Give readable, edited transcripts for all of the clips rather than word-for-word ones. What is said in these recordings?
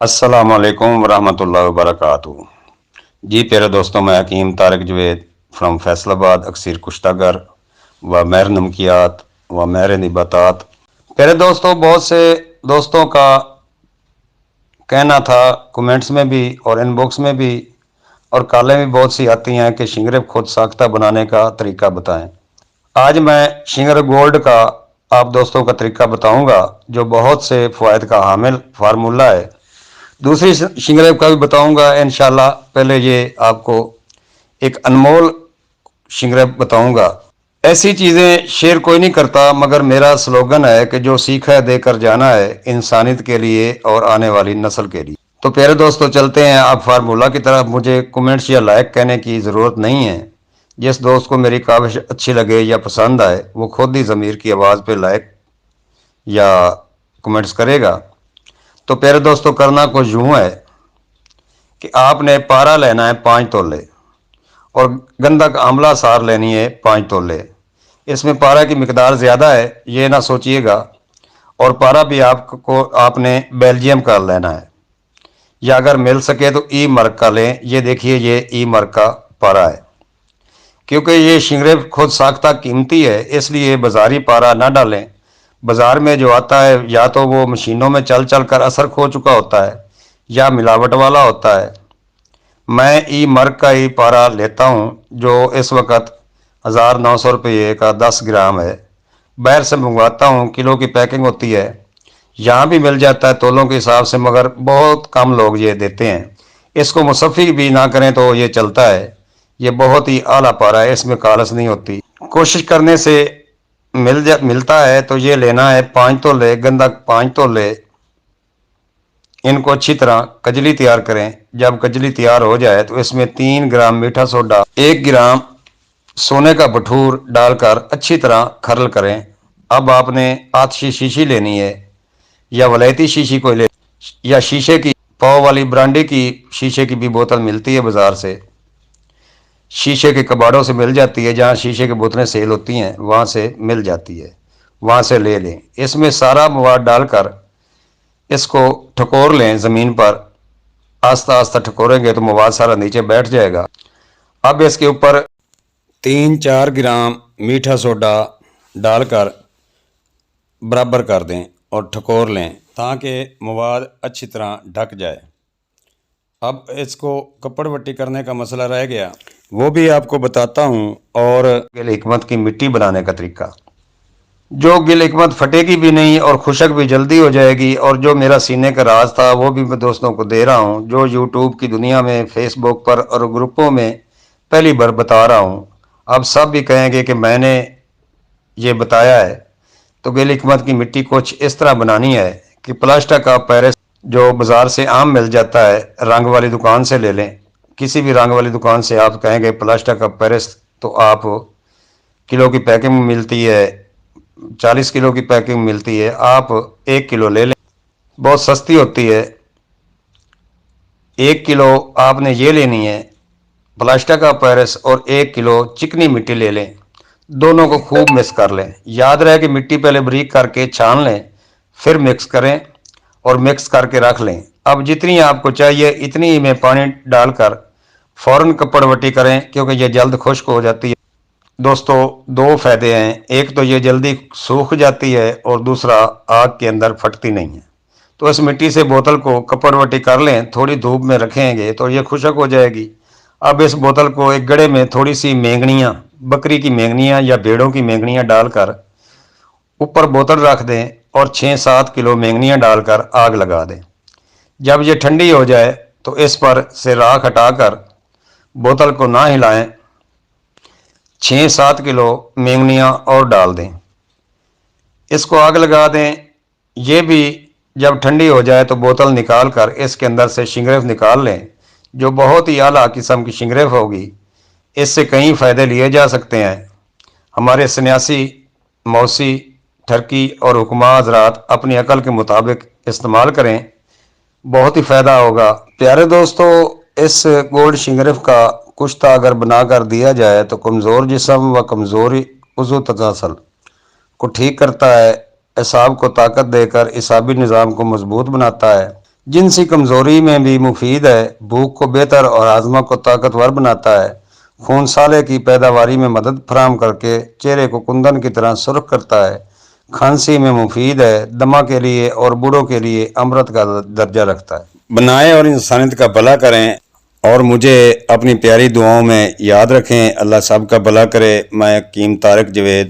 अस्सलाम वालेकुम वरहमतुल्लाहि वबरकातुहू। जी प्यारे दोस्तों, मैं हकीम तारिक जवेद फ्रॉम फैसलाबाद अक्सर कुश्तागर व महर नमकियात व महर निबातात। प्यारे दोस्तों, बहुत से दोस्तों का कहना था कमेंट्स में भी और इनबॉक्स में भी और कॉलें भी बहुत सी आती हैं कि शिंगरेब खुद साख्ता बनाने का तरीका बताएं। आज मैं शिंगर गोल्ड का आप दोस्तों का तरीका बताऊंगा जो बहुत से फ़वाद का हामिल फार्मूला है। दूसरी शिंगरेब का भी बताऊंगा इंशाल्लाह। पहले ये आपको एक अनमोल शिंगरेब बताऊंगा। ऐसी चीज़ें शेयर कोई नहीं करता, मगर मेरा स्लोगन है कि जो सीखा है देकर जाना है, इंसानियत के लिए और आने वाली नस्ल के लिए। तो प्यारे दोस्तों, चलते हैं आप फार्मूला की तरफ। मुझे कमेंट्स या लाइक कहने की ज़रूरत नहीं है। जिस दोस्त को मेरी काविश अच्छी लगे या पसंद आए वो खुद ही ज़मीर की आवाज़ पे लाइक या कमेंट्स करेगा। तो प्यारे दोस्तों, करना कुछ यूँ है कि आपने पारा लेना है 5 तोले और गंधक आंवला सार लेनी है 5 तोले। इसमें पारा की मिकदार ज़्यादा है, ये ना सोचिएगा। और पारा भी आपको आपने बेल्जियम का लेना है, या अगर मिल सके तो ई मार्क का लें। ये देखिए, ये ई मार्क का पारा है। क्योंकि ये शिंगरेब खुद साख्ता कीमती है, इसलिए बाज़ारी पारा ना डालें। बाज़ार में जो आता है या तो वो मशीनों में चल चल कर असर खो चुका होता है या मिलावट वाला होता है। मैं ई मार्क का ही पारा लेता हूँ जो इस वक्त 1900 रुपये का 10 ग्राम है। बाहर से मंगवाता हूँ, किलो की पैकिंग होती है। यहाँ भी मिल जाता है तोलों के हिसाब से, मगर बहुत कम लोग ये देते हैं। इसको मुसफ़ी भी ना करें तो ये चलता है। ये बहुत ही आला पारा है, इसमें कालस नहीं होती। कोशिश करने से मिलता है। तो ये लेना है 5 तोले गंधक, 5 तोले। इनको अच्छी तरह कजली तैयार करें। जब कजली तैयार हो जाए तो इसमें 3 ग्राम मीठा सोडा, 1 ग्राम सोने का बठूर डालकर अच्छी तरह खरल करें। अब आपने आतशी शीशी लेनी है या वलैती शीशी कोई ले, या शीशे की पाव वाली ब्रांडी की शीशे की भी बोतल मिलती है बाज़ार से। शीशे के कबाड़ों से मिल जाती है, जहाँ शीशे की बोतलें सेल होती हैं वहाँ से मिल जाती है, वहाँ से ले लें। इसमें सारा मवाद डालकर इसको ठकोर लें ज़मीन पर। आस्ता आस्ता ठकोरेंगे तो मवाद सारा नीचे बैठ जाएगा। अब इसके ऊपर 3-4 ग्राम मीठा सोडा डालकर बराबर कर दें और ठकोर लें ताकि मवाद अच्छी तरह ढक जाए। अब इसको कपड़ वट्टी करने का मसला रह गया, वो भी आपको बताता हूँ। और गिल हिकमत की मिट्टी बनाने का तरीका, जो गिल हिकमत फटेगी भी नहीं और खुशक भी जल्दी हो जाएगी। और जो मेरा सीने का राज था वो भी मैं दोस्तों को दे रहा हूँ, जो यूट्यूब की दुनिया में फेसबुक पर और ग्रुपों में पहली बार बता रहा हूँ। अब सब भी कहेंगे कि मैंने ये बताया है। तो गिल हिकमत की मिट्टी कुछ इस तरह बनानी है कि प्लास्टिक का पैरिस जो बाज़ार से आम मिल जाता है, रंग वाली दुकान से ले लें। किसी भी रंग वाली दुकान से आप कहेंगे प्लास्टिक का पैरिस, तो आप किलो की पैकिंग मिलती है, 40 किलो की पैकिंग मिलती है। आप 1 किलो ले लें, बहुत सस्ती होती है। 1 किलो आपने ये लेनी है प्लास्टिक का पैरिस और 1 किलो चिकनी मिट्टी ले लें। दोनों को खूब मिक्स कर लें। याद रहे कि मिट्टी पहले बारीक करके छान लें, फिर मिक्स करें और मिक्स करके रख लें। अब जितनी आपको चाहिए इतनी ही में पानी डालकर फ़ौरन कपड़ वट्टी करें, क्योंकि ये जल्द खुश्क हो जाती है। दोस्तों, 2 फ़ायदे हैं, एक तो ये जल्दी सूख जाती है और दूसरा आग के अंदर फटती नहीं है। तो इस मिट्टी से बोतल को कपड़ वट्टी कर लें, थोड़ी धूप में रखेंगे तो ये खुशक हो जाएगी। अब इस बोतल को एक गड़े में थोड़ी सी मेंगनियाँ, बकरी की मेंगनियाँ या भेड़ों की मेंगनियाँ डालकर ऊपर बोतल रख दें और 6-7 किलो मेंगनियाँ डालकर आग लगा दें। जब ये ठंडी हो जाए तो इस पर से राख हटाकर बोतल को ना हिलाएं, 6-7 किलो मेंगनियाँ और डाल दें, इसको आग लगा दें। ये भी जब ठंडी हो जाए तो बोतल निकाल कर इसके अंदर से शिंगरेफ निकाल लें, जो बहुत ही आला किस्म की शिंगरेफ होगी। इससे कई फ़ायदे लिए जा सकते हैं। हमारे सन्यासी, मौसी, ठरकी और हुक्मा हजरात अपनी अकल के मुताबिक इस्तेमाल करें, बहुत ही फ़ायदा होगा। प्यारे दोस्तों, इस गोल्ड शिंगरेफ का कुश्ता अगर बनाकर दिया जाए तो कमज़ोर जिस्म व कमज़ोरी उज़ू तनासल को ठीक करता है, एसाब को ताकत देकर इसाबी निज़ाम को मजबूत बनाता है, جنسی کمزوری میں بھی مفید ہے، بھوک کو بہتر اور ہاضمہ کو طاقتور بناتا ہے، خون سالے کی پیداواری میں مدد فراہم کر کے چہرے کو کندن کی طرح سرخ کرتا ہے، کھانسی میں مفید ہے، دمہ کے لیے اور بوڑھوں کے لیے امرت کا درجہ رکھتا ہے۔ بنائیں اور انسانیت کا بھلا کریں اور مجھے اپنی پیاری دعاؤں میں یاد رکھیں۔ اللہ سب کا بھلا کرے۔ میں حکیم طارق جوید،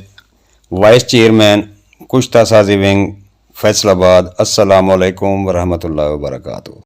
وائس چیئرمین کشتہ سازی ونگ، فیصل آباد۔ السلام علیکم ورحمۃ اللہ وبرکاتہ۔